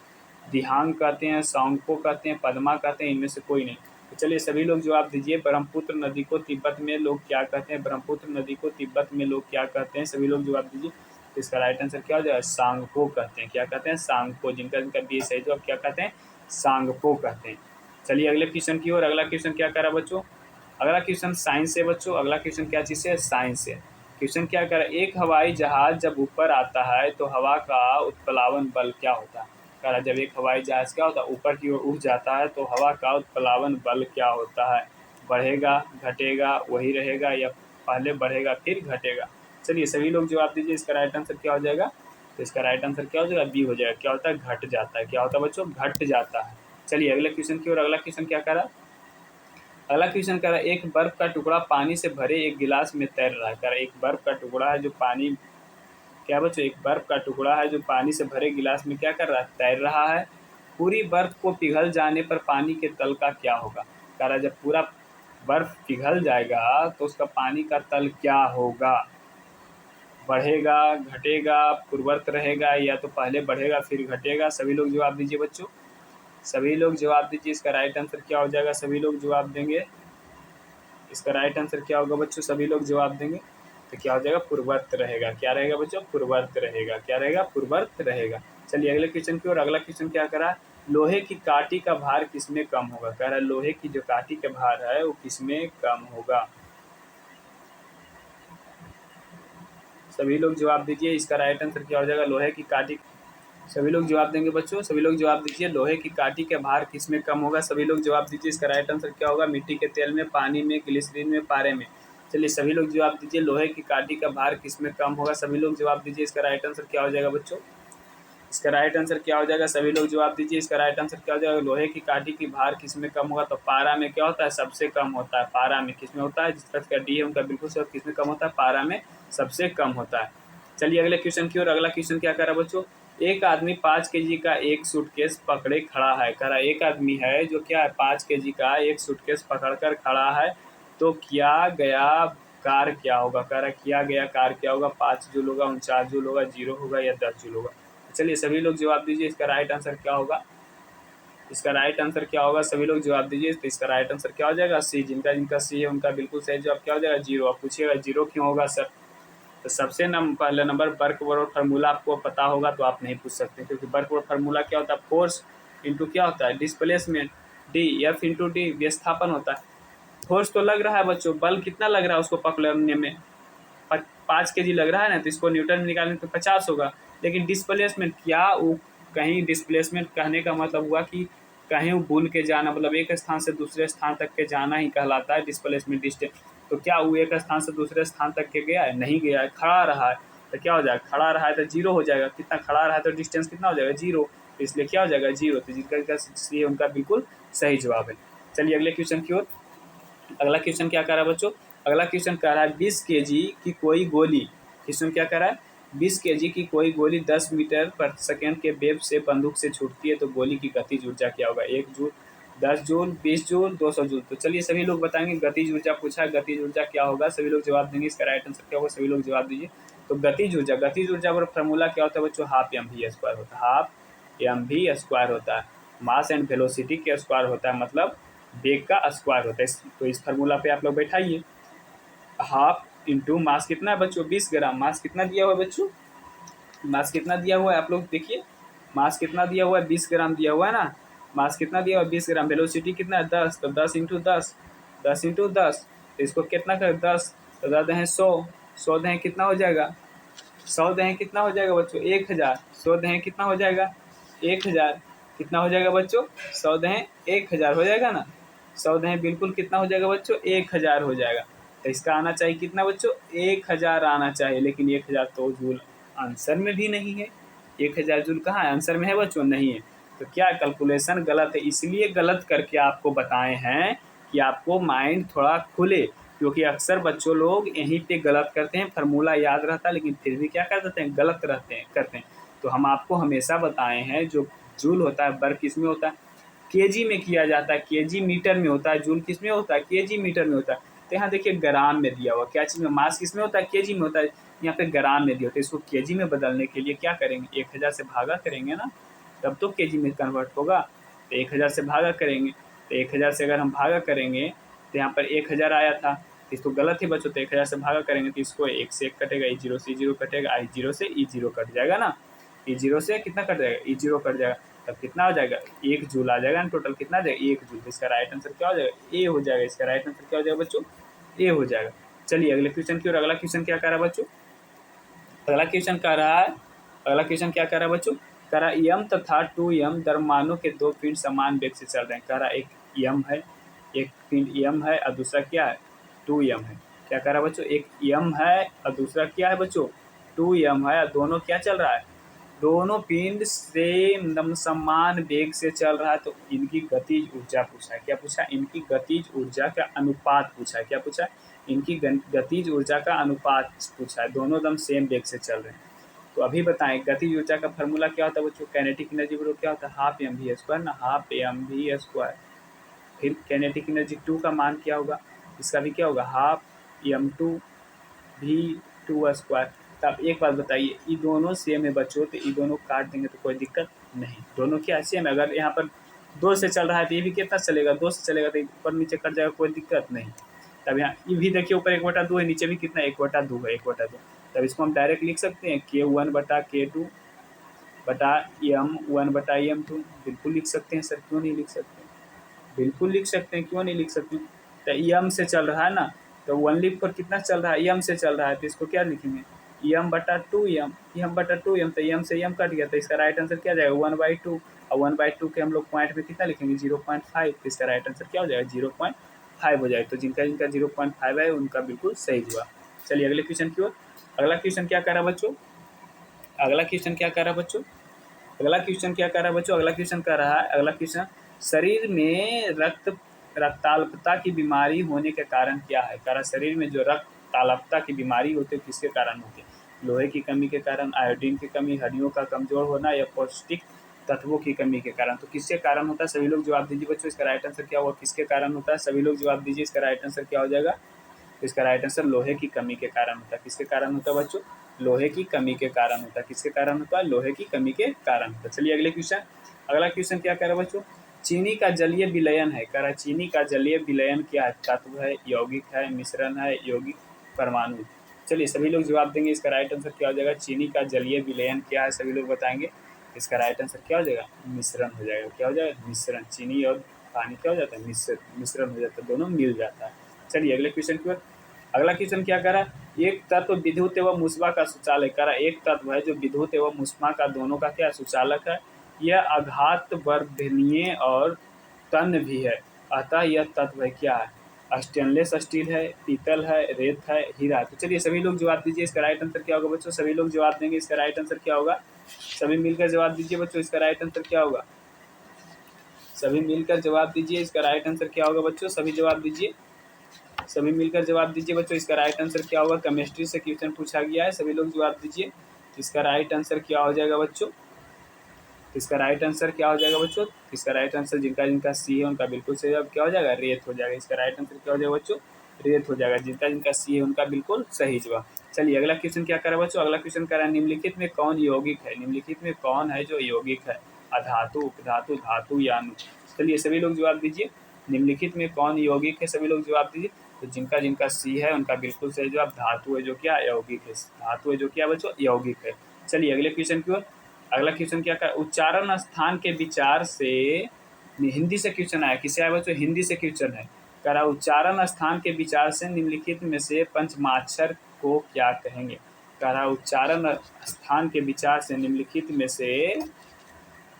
दिहांग कहते हैं, सांगपो कहते हैं, पद्मा कहते हैं, इनमें से कोई नहीं। तो चलिए सभी लोग जवाब दीजिए, ब्रह्मपुत्र नदी को तिब्बत में लोग क्या कहते हैं। ब्रह्मपुत्र नदी को तिब्बत में लोग क्या कहते हैं, सभी लोग जवाब दीजिए। तो इसका राइट आंसर क्या हो जाएगा, सांगपो कहते हैं। क्या कहते हैं, सांगपो। जिनका जिनका बी सही जवाब क्या कहते हैं, सांगपो कहते हैं। चलिए अगले क्वेश्चन की ओर। अगला क्वेश्चन क्या करा बच्चों, अगला क्वेश्चन साइंस है बच्चों। अगला क्वेश्चन क्या चीज़ है, साइंस है। क्वेश्चन क्या करा, एक हवाई जहाज जब ऊपर आता है तो हवा का उत्प्लावन बल क्या होता है। कह रहा जब एक हवाई जहाज क्या होता है, ऊपर की ओर उठ जाता है तो हवा का उत्प्लावन बल क्या होता है। बढ़ेगा, घटेगा, वही रहेगा, या पहले बढ़ेगा फिर घटेगा। चलिए सभी लोग जवाब दीजिए, इसका राइट आंसर क्या हो जाएगा। तो इसका राइट आंसर क्या हो जाएगा, बी हो जाएगा। क्या होता है, घट जाता है। क्या होता है बच्चों, घट जाता है। चलिए अगले क्वेश्चन की ओर। अगला क्वेश्चन क्या करा, अगला क्वेश्चन कह रहा है एक बर्फ का टुकड़ा पानी से भरे एक गिलास में तैर रहा है। कह रहा है एक बर्फ का टुकड़ा है जो पानी, क्या बच्चों, एक बर्फ का टुकड़ा है जो पानी से भरे गिलास में क्या कर रहा है, तैर रहा है। पूरी बर्फ को पिघल जाने पर पानी के तल का क्या होगा। कह रहा है जब पूरा बर्फ पिघल जाएगा तो उसका पानी का तल क्या होगा। बढ़ेगा, घटेगा, पूर्ववर्त रहेगा, या तो पहले बढ़ेगा फिर घटेगा। सभी लोग जवाब दीजिए बच्चों, सभी लोग जवाब दीजिए। इसका राइट आंसर क्या हो जाएगा, सभी लोग जवाब देंगे। इसका राइट आंसर क्या होगा बच्चों, सभी लोग जवाब देंगे तो क्या हो जाएगा, पूर्ववर्त रहेगा। क्या रहेगा बच्चों, पूर्ववर्त रहेगा। क्या रहेगा, पूर्ववर्त रहेगा। चलिए अगले क्वेश्चन की ओर। अगला क्वेश्चन क्या करा है, लोहे की काठी का भार किसमें कम होगा। कह रहा है लोहे की जो काठी का भार है वो किसमें कम होगा। सभी लोग जवाब दीजिए। इसका राइट आंसर क्या हो जाएगा, लोहे की काठी। सभी लोग जवाब देंगे बच्चों, सभी लोग जवाब दीजिए। लोहे की काठी का भार किसमें कम होगा, सभी लोग जवाब दीजिए। इसका राइट आंसर क्या होगा, मिट्टी के तेल में, पानी में, ग्लिसरीन में, पारे में। चलिए सभी लोग जवाब दीजिए, लोहे की काठी का भार किसमें कम होगा, सभी लोग जवाब दीजिए। इसका राइट आंसर क्या हो जाएगा बच्चों, इसका राइट आंसर क्या हो जाएगा, सभी लोग जवाब दीजिए। इसका राइट आंसर क्या हो जाएगा, लोहे की काठी की भार किसमें कम होगा, तो पारा में क्या होता है, सबसे कम होता है। पारा में किसमें होता है, जिसका डी है उनका बिल्कुल सब किसमें कम होता है, पारा में सबसे कम होता है। चलिए अगले क्वेश्चन की ओर। अगला क्वेश्चन क्या कर रहा है बच्चों, एक आदमी 5 kg का एक सूटकेस पकड़े खड़ा है। कह रहा है एक आदमी है जो क्या है, 5 kg का एक सूटकेस पकड़कर खड़ा है, तो किया गया कार्य क्या होगा। कह रहा है किया गया कार्य क्या होगा, 5 जूल होगा, 49 जूल होगा, 0 होगा या 10 जूल होगा। चलिए सभी लोग जवाब दीजिए। इसका राइट आंसर क्या होगा, इसका राइट आंसर क्या होगा, सभी लोग जवाब दीजिए। तो इसका राइट आंसर क्या हो जाएगा, सी। जिनका जिनका सी है उनका बिल्कुल सही जवाब क्या हो जाएगा, 0। आप पूछिएगा 0 क्यों होगा सर, तो सबसे पहला नंबर बर्क फार्मूला आपको पता होगा तो आप नहीं पूछ सकते, क्योंकि बर्क फार्मूला क्या होता है, फोर्स इंटू क्या होता है, displacement, D, F into D विस्थापन होता है। फोर्स तो लग रहा है बच्चों, बल कितना लग रहा है उसको पकड़ने में, 5 kg लग रहा है ना, तो इसको न्यूटन में निकालने तो 50 होगा। लेकिन डिस्प्लेसमेंट क्या, वो कहीं डिस्प्लेसमेंट कहने का मतलब हुआ कि कहीं वो भूल के जाना, मतलब एक स्थान से दूसरे स्थान तक के जाना ही कहलाता है डिस्प्लेसमेंट डिस्टेंस। तो क्या वो एक स्थान से दूसरे स्थान तक के गया है, नहीं गया है, खड़ा रहा है, तो क्या हो जाएगा, खड़ा रहा है तो 0 हो जाएगा। कितना खड़ा रहा है तो डिस्टेंस कितना हो जाएगा, 0, तो इसलिए क्या हो जाएगा, 0। तो जिनका सी है उनका बिल्कुल सही जवाब है। चलिए अगले क्वेश्चन की ओर। अगला क्वेश्चन क्या कर रहा है बच्चों, अगला क्वेश्चन कह रहा है 20 kg की कोई गोली, क्वेश्चन क्या कर रहा है, 20 kg की कोई गोली 10 मीटर पर सेकेंड के वेग से बंदूक से छूटती है, तो गोली की गतिज ऊर्जा क्या होगा, 1 जूल, 10 जूल, 20 जूल, 200 जूल। तो चलिए सभी लोग बताएंगे, गतिज ऊर्जा पूछा है, गतिज ऊर्जा क्या होगा, सभी लोग जवाब देंगे। इसका राइट आंसर क्या होगा, सभी लोग जवाब दीजिए। तो गतिज ऊर्जा का फॉर्मूला क्या होता है बच्चों, हाफ एम वी स्क्वायर होता है, हाफ एम वी स्क्वायर होता है। मास एंड वेलोसिटी के स्क्वायर होता है, मतलब वेग का स्क्वायर होता है। तो इस फार्मूला पे आप लोग बैठाइए, हाफ इंटू मास कितना है बच्चों, 20 ग्राम। मास कितना दिया हुआ है बच्चों, मास कितना दिया हुआ है, आप लोग देखिए, मास कितना दिया हुआ है, 20 ग्राम दिया हुआ है ना। मास कितना दिया हुआ है, 20 ग्राम। वेलोसिटी कितना है, 10, तो 10 इंटू 10, 10 इंटू 10, तो इसको कितना कर, 10, तो 10 दहें 100, 100 दहें कितना हो जाएगा, 100 दहें कितना हो जाएगा बच्चों, 1000, 100 दहें कितना हो जाएगा, 1000, कितना हो जाएगा बच्चों, 100 दहें 1000 हो जाएगा ना। 100 दहें बिल्कुल कितना हो जाएगा बच्चों, 1000 हो जाएगा। तो इसका आना चाहिए कितना बच्चों, 1000 आना चाहिए, लेकिन 1000 तो जूल आंसर में भी नहीं है। 1000 जूल कहाँ है, आंसर में है बच्चों, नहीं है। तो क्या कैलकुलेशन गलत है, इसलिए गलत करके आपको बताए हैं कि आपको माइंड थोड़ा खुले, क्योंकि अक्सर बच्चों लोग यहीं पे गलत करते हैं, फार्मूला याद रहता है लेकिन फिर भी क्या कर देते हैं, गलत करते हैं। तो हम आपको हमेशा बताए हैं, जो जूल होता है वर्ग किस में होता है, केजी में किया जाता है, केजी मीटर में होता है, जूल किस में होता है, केजी मीटर में होता है। तो यहाँ देखिए ग्राम में दिया हुआ, क्या चीज़ में, मास किस में होता है, केजी में होता है, यहाँ पे ग्राम में दिया होता है। इसको केजी में बदलने के लिए क्या करेंगे, 1000 से भागा करेंगे ना, तब तो केजी में कन्वर्ट होगा। तो 1000 से भागा करेंगे, तो 1000 से अगर हम भागा करेंगे तो यहाँ पर 1000 आया था, तो इसको गलत ही बच्चों, तो 1000 से भागा करेंगे तो इसको 1 से 1 कटेगा, ई 0 से ई 0 कटेगा, आई 0 से ई 0 कट जाएगा ना, ई 0 से कितना कट जाएगा, ई 0 कट जाएगा, तब कितना हो जाएगा, 1 जूल आ जाएगा ना, टोटल कितना आ जाएगा, 1 जूल। इसका राइट आंसर क्या हो जाएगा, ए हो जाएगा। इसका राइट आंसर क्या हो जाएगा बच्चों, ए हो जाएगा। चलिए अगले क्वेश्चन की ओर। अगला क्वेश्चन क्या कर रहा है बच्चों, अगला क्वेश्चन कह रहा है, अगला क्वेश्चन क्या कर रहा है बच्चों, कह रहा है यम तथा 2m द्रव्यमानों के 2 पिंड समान वेग से चल रहे हैं। कह रहा है एक यम है, एक पिंड यम है और दूसरा क्या है, 2m है। क्या कह रहा है बच्चों, एक यम है और दूसरा क्या है बच्चों, 2m है, और दोनों क्या चल रहा है, दोनों पिंड सेम समान वेग से चल रहा है तो इनकी गतिज ऊर्जा पूछा है। क्या पूछा? इनकी गतिज ऊर्जा का अनुपात पूछा है। क्या पूछा? इनकी गतिज ऊर्जा का अनुपात पूछा है। दोनों एकदम सेम वेग से चल रहे हैं। तो अभी बताएं गतिज ऊर्जा का फार्मूला क्या होता है बच्चों? काइनेटिक एनर्जी बराबर क्या होता है? हाफ एम वी स्क्वायर ना, हाफ एम वी स्क्वायर। फिर काइनेटिक एनर्जी 2 का मान क्या होगा? इसका भी क्या होगा? Half M two V two square. तो आप एक बात बताइए, ये दोनों सेम है बच्चों, तो ये दोनों काट देंगे तो कोई दिक्कत नहीं। दोनों क्या सेम है? अगर यहाँ पर 2 से चल रहा है तो ये भी कितना चलेगा? 2 से चलेगा तो ऊपर नीचे कट जाएगा, कोई दिक्कत नहीं। तब यहाँ ये भी देखिए ऊपर 1/2 है, नीचे भी कितना 1/2 है, 1/2। तब इसको हम डायरेक्ट लिख सकते हैं K1/K2/M1/M2। बिल्कुल लिख सकते हैं सर, क्यों नहीं लिख सकते? बिल्कुल लिख सकते हैं, क्यों नहीं लिख सकते? तो एम से चल रहा है ना, तो ओनली पर कितना चल रहा है? एम से चल रहा है, तो इसको क्या लिखेंगे? एम/2 एम/2 तो एम से एम कट गया, तो इसका राइट आंसर क्या जाएगा? 1/2। और 1/2 के हम लोग पॉइंट में कितना लिखेंगे? 0.5। तो इसका राइट आंसर क्या हो जाएगा? 0.5 हो जाएगा। तो जिनका जिनका 0.5 है उनका बिल्कुल सही जवाब। चलिए अगले क्वेश्चन की ओर। अगला क्वेश्चन क्या कर रहा है बच्चों? अगला क्वेश्चन क्या कर रहा है बच्चों? अगला क्वेश्चन क्या कर रहा है बच्चों? अगला क्वेश्चन कर रहा है, अगला क्वेश्चन, शरीर में रक्ताल्पता की बीमारी होने के कारण क्या है? कह रहा शरीर में जो रक्ताल्पता की बीमारी होती है किसके कारण होती है? लोहे की कमी के कारण, आयोडीन की कमी, हड्डियों का कमजोर होना या पौष्टिक तत्वों की कमी के कारण। तो किसके कारण होता है? सभी लोग जवाब दीजिए बच्चों, इसका राइट आंसर क्या होगा? किसके कारण होता है? सभी लोग जवाब दीजिए, इसका राइट आंसर क्या हो जाएगा? तो इसका राइट आंसर लोहे की कमी के कारण होता है। किसके कारण होता है बच्चों? लोहे की कमी के कारण होता है। किसके कारण होता है? लोहे की कमी के कारण होता है। चलिए अगले क्वेश्चन। अगला क्वेश्चन क्या कर रहा है बच्चों? चीनी का जलीय विलयन है। कह रहा है चीनी का जलीय विलयन क्या है? तत्व है, यौगिक है, मिश्रण है, यौगिक, परमाणु। चलिए सभी लोग जवाब देंगे, इसका राइट आंसर क्या हो जाएगा? चीनी का जलीय विलयन क्या है? सभी लोग बताएंगे, इसका राइट आंसर क्या हो जाएगा? मिश्रण हो जाएगा। क्या हो जाएगा? मिश्रण। चीनी और पानी क्या हो जाता है? मिश्रण हो जाता है, दोनों मिल जाता है। चलिए अगले क्वेश्चन की ओर। अगला क्वेश्चन क्या करा? एक तत्व विद्युत एवं मुस्बा का सुचालक। करा एक तत्व है जो विद्युत एवं मुस्बा का दोनों का क्या सुचालक है। यह आघात वर्धनीय और तन्य भी है, अतः यह तत्व क्या है? स्टेनलेस स्टील है, पीतल है, रेत है, हीरा है। तो चलिए सभी लोग जवाब दीजिए, इसका राइट आंसर क्या होगा बच्चों? सभी लोग जवाब देंगे, इसका राइट आंसर क्या होगा? सभी मिलकर जवाब दीजिए बच्चों, इसका राइट आंसर क्या होगा? सभी मिलकर जवाब दीजिए, इसका राइट आंसर क्या होगा बच्चों? सभी जवाब दीजिए, सभी मिलकर जवाब दीजिए बच्चों, इसका राइट आंसर क्या होगा? केमिस्ट्री से क्वेश्चन पूछा गया है, सभी लोग जवाब दीजिए, इसका राइट आंसर क्या हो जाएगा बच्चों? इसका राइट आंसर क्या हो जाएगा बच्चों? इसका राइट आंसर जिनका जिनका सी है उनका बिल्कुल सही जवाब क्या हो जाएगा? रेत हो जाएगा। इसका राइट आंसर क्या हो जाएगा बच्चों? रेत हो जाएगा। जिनका जिनका सी है उनका बिल्कुल सही जवाब। चलिए अगला क्वेश्चन क्या करा बच्चों? अगला क्वेश्चन करा निम्नलिखित में कौन यौगिक है? निम्नलिखित में कौन है जो यौगिक है? अधातु, उपधातु, धातु या अणु? चलिए सभी लोग जवाब दीजिए, निम्नलिखित में कौन यौगिक है? सभी लोग जवाब दीजिए। तो जिनका जिनका सी है उनका बिल्कुल सही जवाब धातु है, जो क्या यौगिक है। धातु है जो क्या बच्चों? यौगिक है। चलिए अगले क्वेश्चन की ओर। अगला क्वेश्चन क्या कर? उच्चारण स्थान के विचार से, हिंदी से क्वेश्चन आया, किसे आया बच्चों? हिंदी से क्वेश्चन है। कह रहा उच्चारण स्थान के विचार से निम्नलिखित में से पंचमाक्षर को क्या कहेंगे? कह रहा उच्चारण स्थान के विचार से निम्नलिखित में से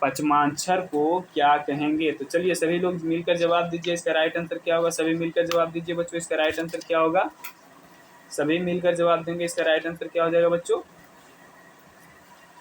पंचमाक्षर को क्या कहेंगे? तो चलिए सभी लोग मिलकर जवाब दीजिए, इसका राइट आंसर क्या होगा? सभी मिलकर जवाब दीजिए बच्चों, इसका राइट आंसर क्या होगा? सभी मिलकर जवाब देंगे, इसका राइट आंसर क्या हो जाएगा बच्चों?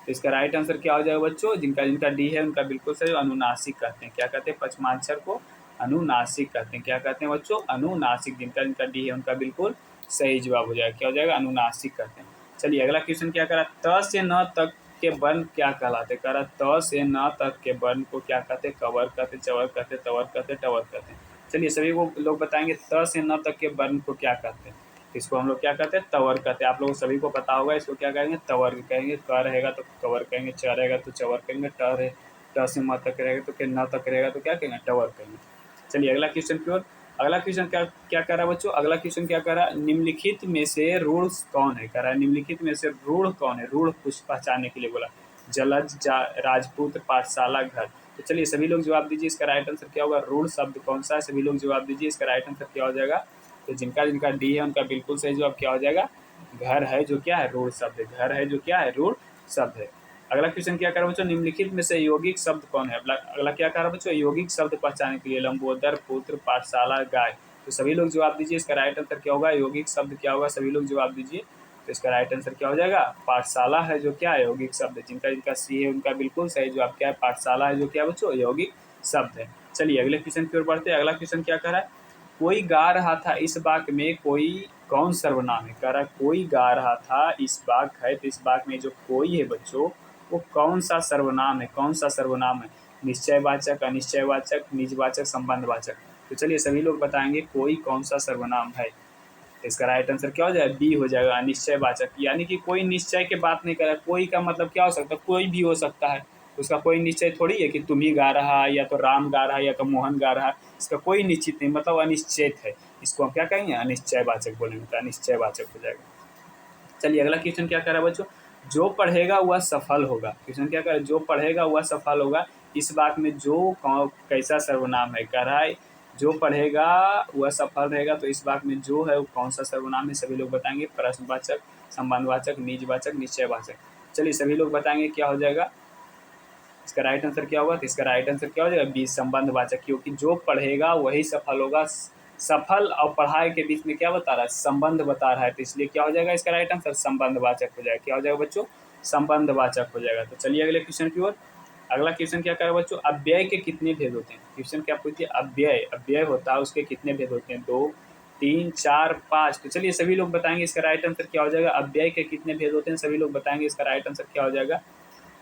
तो इसका राइट आंसर क्या हो जाएगा बच्चों? जिनका जिनका डी है उनका बिल्कुल सही, अनुनासिक कहते हैं। क्या कहते हैं? पंचमाक्षर को अनुनासिक कहते हैं। क्या कहते हैं बच्चों? अनुनासिक। जिनका जिनका डी है उनका बिल्कुल सही जवाब हो जाएगा। क्या हो जाएगा? अनुनासिक कहते हैं। चलिए अगला क्वेश्चन क्या करा? त से न तक के वर्ण क्या कहलाते? कह रहा त से न तक के वर्ण को क्या कहते? कवर कहते, चवर कहते, तवर कहते, टवर कहते हैं। चलिए सभी को लोग बताएंगे त से न तक के वर्ण को क्या कहते हैं? इसको हम लोग क्या कहते हैं? तवर कहते हैं। आप लोगों सभी को पता होगा, इसको क्या कहेंगे? तवर कहेंगे। क रहेगा तो कवर कहेंगे, च रहेगा तो चवर कहेंगे, ट से म तक रहेगा तो न तक रहेगा तो क्या कहेंगे? टवर कहेंगे। चलिए अगला क्वेश्चन की ओर। अगला क्वेश्चन क्या क्या कर रहा है बच्चों? अगला क्वेश्चन क्या कर रहा है? निम्नलिखित में से रूढ़ कौन है? कह रहा है निम्नलिखित में से रूढ़ कौन है? रूढ़ कुछ पहचानने के लिए बोला। जलज, राजपूत, पाठशाला, घर। तो चलिए सभी लोग जवाब दीजिए, इसका राइट आंसर क्या होगा? रूढ़ शब्द कौन सा है? सभी लोग जवाब दीजिए, इसका राइट आंसर क्या हो जाएगा? तो जिनका जिनका डी है उनका बिल्कुल सही जवाब क्या हो जाएगा? घर है जो क्या है? रूढ़ शब्द है। घर है जो क्या है? रूढ़ शब्द है। अगला क्वेश्चन क्या कर बच्चों? निम्नलिखित में से यौगिक शब्द कौन है? अगला क्या कर बच्चों? यौगिक शब्द पहचानने के लिए लंबोदर, पुत्र, पाठशाला, गाय। तो सभी लोग जवाब दीजिए, इसका राइट आंसर क्या होगा? यौगिक शब्द क्या होगा? सभी लोग जवाब दीजिए, तो इसका राइट आंसर क्या हो जाएगा? पाठशाला है जो क्या है? यौगिक शब्द है। जिनका जिनका सी है उनका बिल्कुल सही जवाब क्या है? पाठशाला है जो क्या बच्चों? यौगिक शब्द है। चलिए अगले क्वेश्चन की ओर बढ़ते हैं। अगला क्वेश्चन क्या कह रहा है? कोई गा रहा था इस बाग में कोई कौन सर्वनाम है? कह रहा है कोई गा रहा था इस बाग है, तो इस बाग में जो कोई है बच्चों वो कौन सा सर्वनाम है? कौन सा सर्वनाम है? निश्चयवाचक, अनिश्चयवाचक, निजवाचक, संबंधवाचक। तो चलिए सभी लोग बताएंगे कोई कौन सा सर्वनाम है। इसका राइट आंसर क्या हो जाएगा? बी हो जाएगा, अनिश्चयवाचक। यानी कि कोई निश्चय की बात नहीं कर रहा। कोई का मतलब क्या हो सकता है? कोई भी हो सकता है। उसका कोई निश्चय थोड़ी है कि तुम ही गा रहा है या तो राम गा रहा है या तो मोहन गा रहा है। इसका कोई निश्चित नहीं, मतलब अनिश्चित है। इसको हम क्या कहेंगे? अनिश्चयवाचक बोलेंगे, तो अनिश्चयवाचक हो जाएगा। चलिए अगला क्वेश्चन क्या कर रहा है बच्चों? जो पढ़ेगा वह सफल होगा। क्वेश्चन क्या कर रहा है? जो पढ़ेगा वह सफल होगा। इस बात में जो कैसा सर्वनाम है? कह रहा है जो पढ़ेगा वह सफल रहेगा। तो इस बात में जो है वो कौन सा सर्वनाम है? सभी लोग बताएंगे। प्रश्नवाचक, संबंधवाचक, निजवाचक, निश्चयवाचक। चलिए सभी लोग बताएंगे क्या हो जाएगा? इसका राइट आंसर क्या होगा? तो इसका राइट आंसर क्या हो जाएगा? बी, संबंधवाचक। क्योंकि जो पढ़ेगा वही सफल होगा। सफल और पढ़ाई के बीच में क्या बता रहा है? संबंध बता रहा है। तो इसलिए क्या हो जाएगा? इसका राइट आंसर संबंधवाचक हो जाएगा। क्या हो जाएगा बच्चों? संबंधवाचक हो जाएगा। तो चलिए अगले क्वेश्चन की ओर। अगला क्वेश्चन क्या कर रहा है बच्चों? अव्यय के कितने भेद होते हैं? क्वेश्चन क्या पूछिए? अव्यय, अव्यय होता है उसके कितने भेद होते हैं? 2, 3, 4, 5। तो चलिए सभी लोग बताएंगे इसका राइट आंसर क्या हो जाएगा? अव्यय के कितने भेद होते हैं? सभी लोग बताएंगे इसका राइट आंसर क्या हो जाएगा?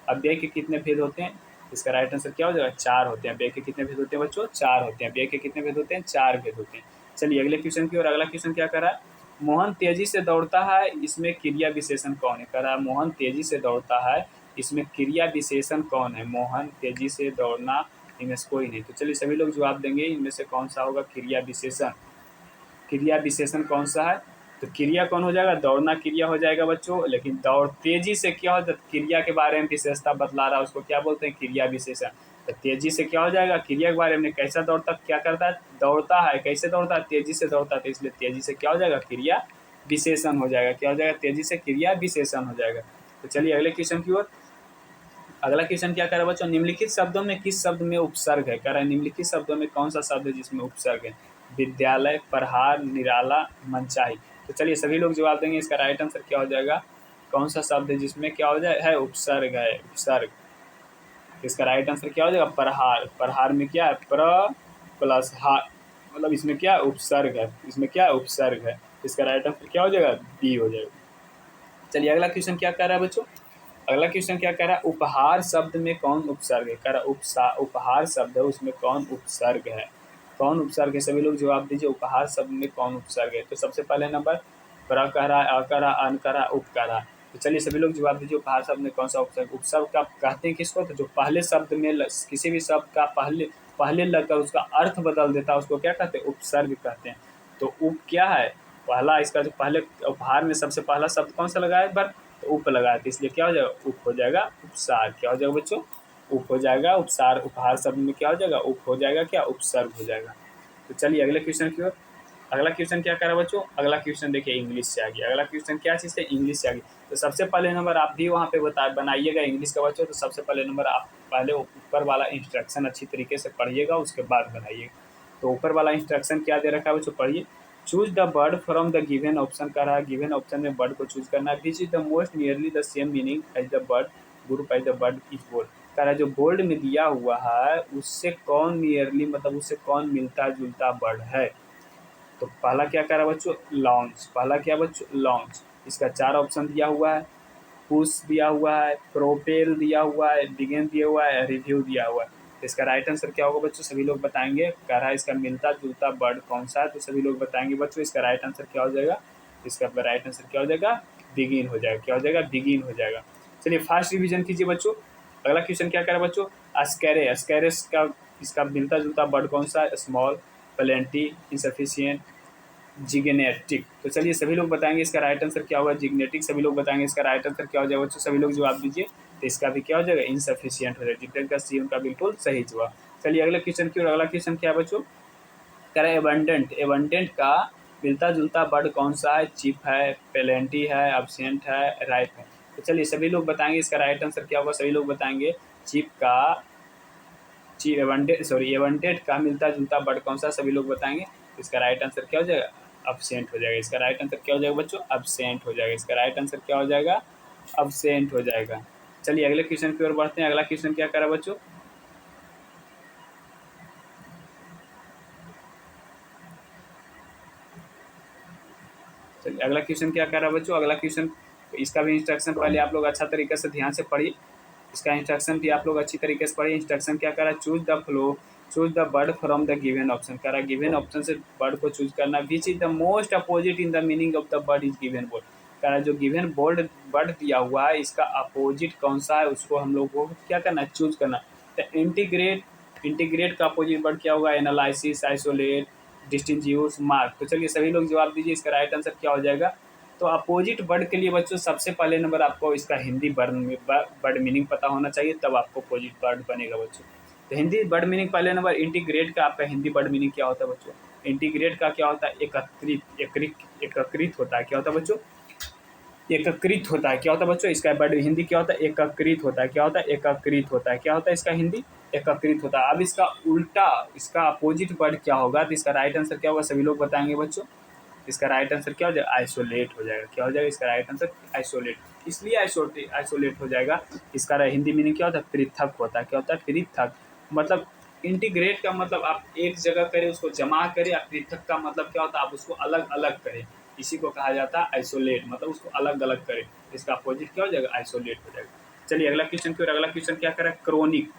अव्यय के कितने भेद होते हैं? इसका राइट आंसर क्या हो जाएगा? 4 होते हैं। अव्यय के कितने भेद होते हैं बच्चों? 4 होते हैं। अव्यय के कितने भेद होते हैं? 4 भेद होते हैं। चलिए अगले क्वेश्चन की ओर। अगला क्वेश्चन क्या कर रहा है? मोहन तेजी से दौड़ता है, इसमें क्रिया विशेषण कौन है? कह रहा है मोहन तेजी से दौड़ता है, इसमें क्रिया विशेषण कौन है? मोहन तेजी से दौड़ना, इनमें से कोई नहीं। तो चलिए सभी लोग जवाब देंगे इनमें से कौन सा होगा क्रिया विशेषण? क्रिया विशेषण कौन सा है? तो क्रिया कौन हो जाएगा? दौड़ना क्रिया हो जाएगा बच्चों। लेकिन दौड़ तेजी से क्या हो जाता? क्रिया के बारे में विशेषता बतला रहा है, उसको क्या बोलते हैं? क्रिया विशेषण। तो तेजी से क्या हो जाएगा? क्रिया के बारे में। कैसा दौड़ता, क्या करता है? दौड़ता है। कैसे दौड़ता है? तेजी से दौड़ता है। तो इसलिए तेजी से क्या हो जाएगा? क्रिया विशेषण हो जाएगा। क्या हो जाएगा? तेजी से क्रिया विशेषण हो जाएगा। तो चलिए अगले क्वेश्चन की ओर। अगला क्वेश्चन क्या कर रहा है बच्चों? निम्नलिखित शब्दों में किस शब्द में उपसर्ग है? कह रहा है निम्नलिखित शब्दों में कौन सा शब्द है जिसमें उपसर्ग है? विद्यालय, प्रहार, निराला, मनचाही। तो चलिए सभी लोग जवाब देंगे इसका राइट आंसर क्या हो जाएगा? कौन सा शब्द है जिसमें क्या हो जाए है? उपसर्ग है, उपसर्ग। इसका राइट आंसर क्या हो जाएगा? प्रहार। प्रहार में क्या है? प्र प्लस हार, मतलब इसमें क्या है? उपसर्ग है। इसमें क्या है? उपसर्ग है। इसका राइट आंसर क्या हो जाएगा? बी हो जाएगा। चलिए अगला क्वेश्चन क्या कर रहा है बच्चों? अगला क्वेश्चन क्या कह रहा है? उपहार शब्द में कौन उपसर्ग है? कह रहा उपहार शब्द है उसमें कौन उपसर्ग है? कौन उपसर्ग है? सभी लोग जवाब दीजिए। उपहार शब्द में कौन उपसर्ग है? तो सबसे पहले नंबर प्र कह रहा है, अ कह रहा, अन कह रहा, उप कह रहा। तो चलिए सभी लोग जवाब दीजिए। उपहार शब्द में कौन सा उपसर्ग? उपसर्ग का कहते हैं किसको? तो जो पहले शब्द में किसी भी शब्द का पहले पहले लगकर उसका अर्थ बदल देता है उसको क्या कहते हैं? उपसर्ग कहते हैं। तो उप क्या है? पहला इसका जो पहले उपहार में सबसे पहला शब्द कौन सा लगा है? एक बार तो उप लगाया, तो इसलिए क्या हो जाएगा? उप हो जाएगा। उपसार क्या हो जाएगा बच्चों? उप हो जाएगा। उपसार उपहार शब्द में क्या हो जाएगा? उप हो जाएगा। क्या? उपसर्ग हो जाएगा। तो चलिए अगले क्वेश्चन की ओर। अगला क्वेश्चन क्या करा बच्चों? अगला क्वेश्चन देखिए इंग्लिश से आ गया। अगला क्वेश्चन क्या चीज़ है? इंग्लिश से आ गई। तो सबसे पहले नंबर आप भी वहाँ पे बनाइएगा इंग्लिश का बच्चों। तो सबसे पहले नंबर आप पहले ऊपर वाला इंस्ट्रक्शन अच्छी तरीके से पढ़िएगा, उसके बाद बनाइएगा। तो ऊपर वाला इंस्ट्रक्शन क्या दे रखा है बच्चों? पढ़िए। Choose the word from the given option का रहा है। गिवन ऑप्शन में वर्ड को चूज करना है। Which is the most nearly the same meaning as the word group as the word is bold. कह रहा है जो बोल्ड में दिया हुआ है उससे कौन नियरली, मतलब उससे कौन मिलता जुलता वर्ड है? तो पहला क्या कह रहा है बच्चों? लॉन्च। पहला क्या बच्चों? लॉन्च। इसका 4 ऑप्शन दिया हुआ है। पुश दिया हुआ है, प्रोपेल दिया हुआ है, बिगिन दिया हुआ है, रिव्यू दिया हुआ है। तो इसका राइट आंसर क्या होगा बच्चों? सभी लोग बताएंगे। कह रहा है इसका मिलता जुलता वर्ड कौन सा है? तो सभी लोग बताएंगे बच्चों। इसका राइट आंसर क्या हो जाएगा? इसका राइट आंसर क्या हो जाएगा? बिगिन हो जाएगा। क्या हो जाएगा? बिगिन हो जाएगा। चलिए फास्ट रिविजन कीजिए बच्चों। अगला क्वेश्चन क्या कह रहा है बच्चों? अस्कैरे। अस्कैरेस का इसका मिलता जुलता वर्ड कौन सा है? Small, plenty, insufficient, gigantic. तो चलिए सभी लोग बताएंगे इसका राइट आंसर क्या होगा? जिग्नेटिक। सभी लोग बताएंगे इसका राइट आंसर क्या हो जाएगा बच्चों? सभी लोग जवाब दीजिए। तो इसका भी क्या हो जाएगा? इनसफिशियंट हो जाएगा। जिग्नेटिक का सी उनका बिल्कुल सही जवाब। चलिए अगले क्वेश्चन की और। अगला क्वेश्चन क्या है बच्चों? कह रहा है एबंडेंट। एबंडेंट का मिलता जुलता वर्ड कौन सा है? चिप है, पेलेंटी है, एब्सेंट है, राइप है। तो चलिए सभी लोग बताएंगे इसका राइट आंसर क्या होगा? सभी लोग बताएंगे चिप का एबंडेंट का मिलता जुलता वर्ड कौन सा? सभी लोग बताएंगे। इसका राइट आंसर क्या हो जाएगा? अब्सेंट हो जाएगा। इसका राइट आंसर क्या हो जाएगा बच्चों? अब्सेंट हो जाएगा। इसका राइट आंसर क्या हो जाएगा? अब्सेंट हो जाएगा। चलिए अगले क्वेश्चन की ओर बढ़ते हैं। अगला क्वेश्चन क्या करा बच्चों? चलिए अगला क्वेश्चन क्या कर रहा है बच्चों? अगला क्वेश्चन, इसका भी इंस्ट्रक्शन पहले आप लोग अच्छा तरीके से ध्यान से पढ़िए। इसका इंस्ट्रक्शन भी आप लोग अच्छी तरीके से पढ़िए। इंस्ट्रक्शन क्या कर रहा है? Choose the word from the given option. कह रहा है गिवन ऑप्शन से वर्ड को चूज करना। विच is the most opposite in the meaning of the word is given board. कह रहा है जो गिवन बोर्ड वर्ड दिया हुआ है इसका अपोजिट कौन सा है उसको हम लोग को क्या करना है? चूज करना। तो इंटीग्रेट का अपोजिट वर्ड क्या होगा? Analysis, isolate, distinguish, mark. तो चलिए सभी लोग जवाब दीजिए। इसका राइट आंसर क्या हो जाएगा? तो अपोजिट वर्ड के लिए बच्चों सबसे पहले नंबर आपको इसका हिंदी वर्ड मीनिंग पता होना चाहिए, तब आपको अपोजिट वर्ड बनेगा बच्चों। तो हिंदी वर्ड मीनिंग पहले नंबर। इंटीग्रेट का आपका हिंदी वर्ड मीनिंग क्या होता है बच्चों? इंटीग्रेट का क्या होता है? एकत्रित होता है। क्या होता है बच्चों? एकत्रित होता है। क्या होता है बच्चों? इसका वर्ड हिंदी क्या होता है? एकत्रित होता है। क्या होता है? एकत्रित होता है। क्या होता है इसका हिंदी? एकत्रित होता है। अब इसका उल्टा, इसका अपोजिट वर्ड क्या होगा? तो इसका राइट आंसर क्या होगा? सभी लोग बताएंगे बच्चों। इसका राइट आंसर क्या हो जाएगा? आइसोलेट हो जाएगा। क्या हो जाएगा? इसका राइट आंसर आइसोलेट। इसलिए आइसोलेट हो जाएगा। इसका हिंदी मीनिंग क्या होता है? पृथक होता है। क्या होता है? पृथक। मतलब इंटीग्रेट का मतलब आप एक जगह करें उसको जमा करें, और पृथक का मतलब क्या होता है? आप उसको अलग अलग करें। इसी को कहा जाता है आइसोलेट, मतलब उसको अलग अलग करें। इसका अपोजिट क्या हो जाएगा? आइसोलेट हो जाएगा। चलिए अगला क्वेश्चन की ओर। अगला क्वेश्चन क्या करें? क्रोनिक।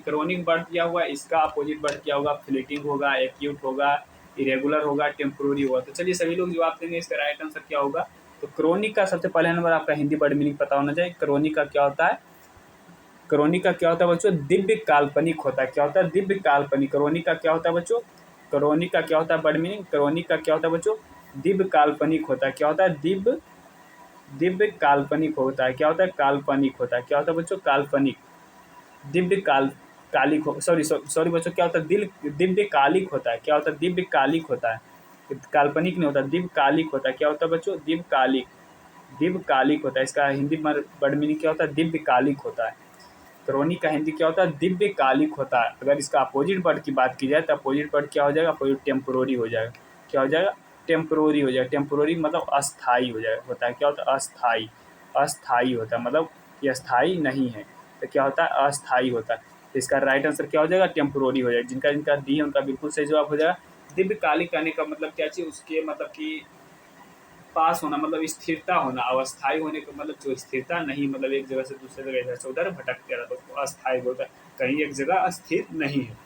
क्रोनिक वर्ड दिया हुआ है, इसका अपोजिट वर्ड क्या होगा? फ्लीटिंग होगा, एक्यूट होगा, इरेगुलर होगा, टेम्पोररी होगा। तो चलिए सभी लोग जवाब देंगे। इसका राइट आंसर क्या होगा? तो क्रोनिक का सबसे पहले नंबर आपका हिंदी वर्ड मीनिंग पता होना चाहिए। क्रोनिक का क्या होता है? क्रोनिक का क्या होता है बच्चों? दिव्य काल्पनिक होता है। क्या होता है? दिव्य काल्पनिक। क्रोनिक का क्या होता है बच्चों? क्रोनिक का क्या होता है वर्ड मीनिंग? क्रोनिक का क्या होता है बच्चों? दिव्य काल्पनिक होता है। क्या होता है? दिव्य काल्पनिक होता है। क्या होता है? काल्पनिक होता है। क्या होता है बच्चों? काल्पनिक। दिव्य कालिक हो, सॉरी बच्चों, क्या होता है? दिव्य कालिक होता है। क्या होता है? दिव्य कालिक होता है। काल्पनिक नहीं होता, दिव्य कालिक होता है। क्या होता है बच्चों? दिव्य कालिक होता है। इसका हिंदी वर्ड मीनिंग क्या होता है? दिव्य कालिक होता है। क्रोनिक का हिंदी क्या होता है? दिव्य कालिक होता है। अगर इसका अपोजिट वर्ड की बात की जाए तो अपोजिट वर्ड क्या हो जाएगा? अपोजिट टेम्पोररी हो जाएगा। क्या हो जाएगा? टेम्पोररी हो जाएगा। टेम्पोररी मतलब अस्थाई हो जाएगा, होता है। क्या होता है? अस्थाई। अस्थाई होता है, मतलब ये अस्थाई नहीं है। तो क्या होता है? अस्थाई होता है। तो इसका राइट आंसर क्या हो जाएगा? टेम्पोररी हो जाएगा। जिनका जिनका डी है उनका बिल्कुल सही जवाब हो जाएगा। दिव्य कालिक कहने का मतलब क्या चाहिए? उसके मतलब कि पास होना, मतलब स्थिरता होना। अवस्थाई होने का मतलब जो स्थिरता नहीं, मतलब एक जगह से दूसरे जगह इधर से उधर भटकते रहता है, उसको अस्थाई बोलता है। कहीं एक जगह स्थिर नहीं है।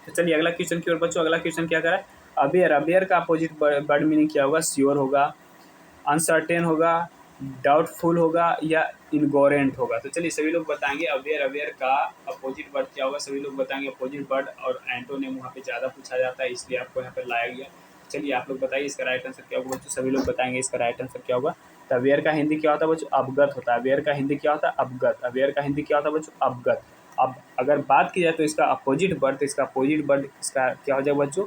तो चलिए अगला क्वेश्चन की ओर बच्चों। अगला क्वेश्चन क्या करा है? अवेयर का अपोजिट वर्ड मीनिंग क्या होगा? श्योर होगा, अनसर्टेन होगा, डाउटफुल होगा, या इनगोरेंट होगा। तो चलिए सभी लोग बताएंगे अवेयर का अपोजिट वर्ड क्या होगा। सभी लोग बताएंगे अपोजिट वर्ड, और एंटोनिम वहाँ पे ज़्यादा पूछा जाता है, इसलिए आपको यहाँ पर लाया गया। चलिए आप लोग बताइए इसका राइट आंसर क्या होगा बच्चों। सभी लोग बताएंगे इसका राइट आंसर क्या होगा। तो अवेयर का हिंदी क्या होता है बच्चों? अवगत होता है। अवेयर का हिंदी क्या होता है? अवगत। अवेयर का हिंदी क्या होता है बच्चों? अवगत। अब अगर बात की जाए तो इसका अपोजिट वर्ड, तो इसका अपोजिट वर्ड इसका क्या हो जाएगा बच्चों?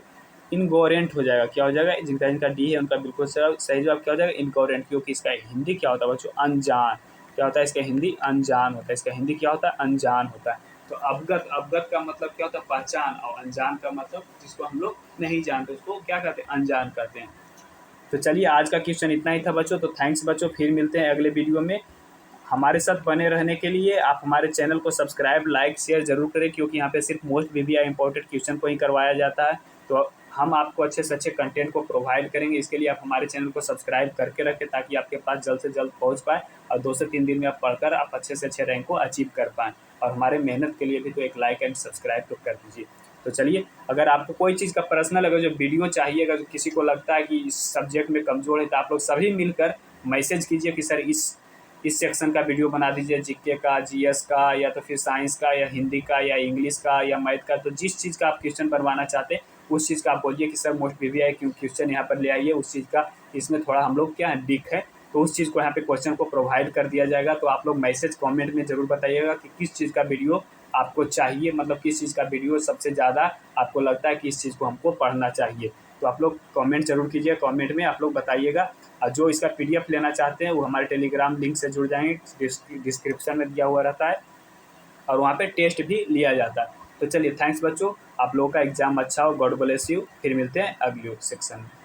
इनकोरेंट हो जाएगा। क्या हो जाएगा? जिनका जिनका डी है उनका बिल्कुल सही जवाब क्या हो जाएगा? इनकोरेंट। क्योंकि इसका हिंदी क्या होता है बच्चों? अनजान। क्या होता है? इसका हिंदी अनजान होता है। इसका हिंदी क्या होता है? अनजान होता है। तो अवगत, अवगत का मतलब क्या होता है? पहचान। और अनजान का मतलब जिसको हम लोग नहीं जानते उसको क्या कहते हैं? अनजान कहते हैं। तो चलिए आज का क्वेश्चन इतना ही था बच्चों। तो थैंक्स बच्चों, फिर मिलते हैं अगले वीडियो में। हमारे साथ बने रहने के लिए आप हमारे चैनल को सब्सक्राइब, लाइक, शेयर जरूर करें, क्योंकि यहाँ पे सिर्फ मोस्ट वीवीआई इंपॉर्टेंट क्वेश्चन को ही करवाया जाता है। तो हम आपको अच्छे से अच्छे कंटेंट को प्रोवाइड करेंगे। इसके लिए आप हमारे चैनल को सब्सक्राइब करके रखें, ताकि आपके पास जल्द से जल्द पहुँच पाए, और 2 से 3 दिन में आप पढ़कर आप अच्छे से अच्छे रैंक को अचीव कर पाएँ। और हमारे मेहनत के लिए भी तो एक लाइक एंड सब्सक्राइब तो कर दीजिए। तो चलिए, अगर आपको कोई चीज़ का पर्सनल अगर जो वीडियो चाहिए, अगर किसी को लगता है कि इस सब्जेक्ट में कमज़ोर है, तो आप लोग सभी मिलकर मैसेज कीजिए कि सर इस सेक्शन का वीडियो बना दीजिए, जीके का, जीएस का, या तो फिर साइंस का, या हिंदी का, या इंग्लिश का, या मैथ का। तो जिस चीज़ का आप क्वेश्चन बनवाना चाहते हैं उस चीज़ का आप बोलिए कि सर मोस्ट वीवीआई क्यों क्वेश्चन यहाँ पर ले आइए, उस चीज़ का इसमें थोड़ा हम लोग क्या है वीक है, तो उस चीज़ को यहाँ पे क्वेश्चन को प्रोवाइड कर दिया जाएगा। तो आप लोग मैसेज कमेंट में ज़रूर बताइएगा कि किस चीज़ का वीडियो आपको चाहिए, मतलब किस चीज़ का वीडियो सबसे ज़्यादा आपको लगता है कि इस चीज़ को हमको पढ़ना चाहिए। तो आप लोग कमेंट जरूर कीजिए, कमेंट में आप लोग बताइएगा। और जो इसका पीडीएफ लेना चाहते हैं वो हमारे टेलीग्राम लिंक से जुड़ जाएंगे, डिस्क्रिप्शन में दिया हुआ रहता है, और वहाँ पे टेस्ट भी लिया जाता है। तो चलिए थैंक्स बच्चों, आप लोगों का एग्जाम अच्छा हो, गॉड ब्लेस यू। फिर मिलते हैं अगले सेक्शन में।